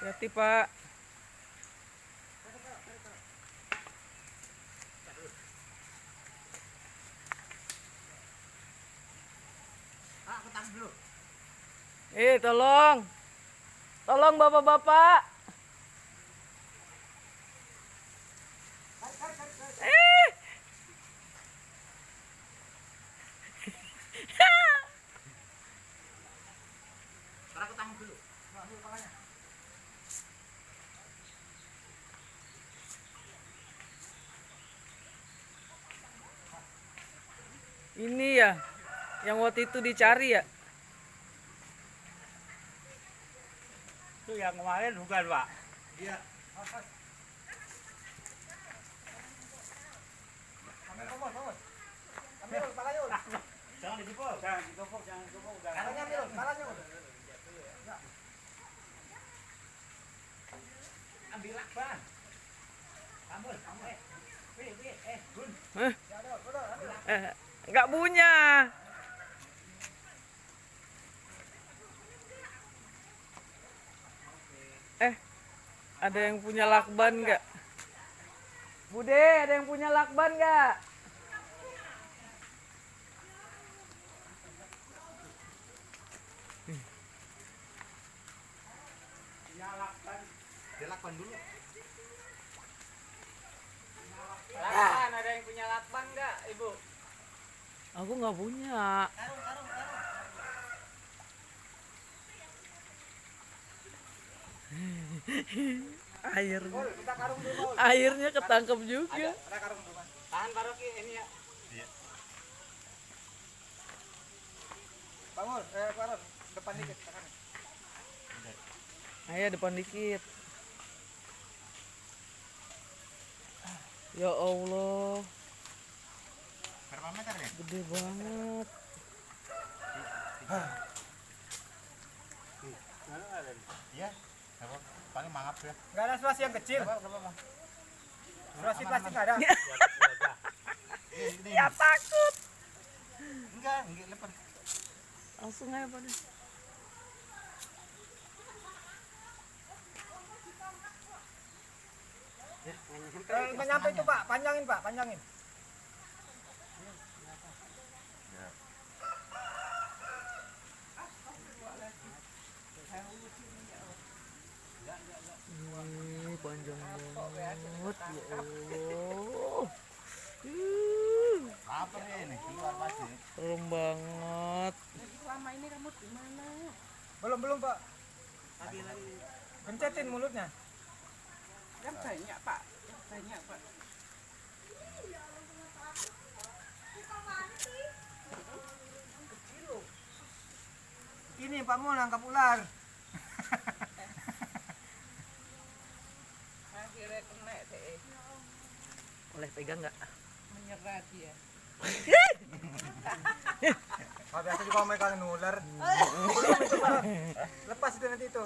Hati Pak. Tolong. Tolong bapak-bapak. Aku tanggung dulu. Ini ya, yang waktu itu dicari ya. Itu yang kemarin bukan, Pak? Iya. Ambil palanya. Jangan dipukul. Jangan dipukul, jangan dipukul. Palanya ambil, palanya. Ambil lakban. Ambil, ambil. Gun. Nggak punya. Ada yang punya lakban nggak? Bude, ada yang punya lakban nggak? Ya lakban. Dia lakban dulu. Lakban, ada yang punya lakban nggak, Ibu? Aku nggak punya. Airnya ketangkep juga. Ada karung dulu, Mas. Tahan taruh ini ya. Iya. Bangun, Baron, depan dikit kanan. Ayo depan dikit. Ya Allah, Termometer ya? gede banget. Iya. Paling mangap ya. Nggak ada sulasi yang kecil. Sulasi plastik nggak ada. Ya takut. Enggak lepas. Langsung aja pada. Nggak nyampe itu, Pak. Panjangin, Pak. Panjangin. Panjang banget ya Allah. Apa ini? Keluar pasti. Serem banget. Selama ini kamu di mana? Belum, Pak. Pencetin mulutnya. Yang banyak, Pak. Yang banyak, Pak. Ini Pak mau nangkap ular. Akhirnya kena deh. Boleh pegang nggak? Menyerah dia. Biasa juga mereka ular. Lepas itu nanti itu.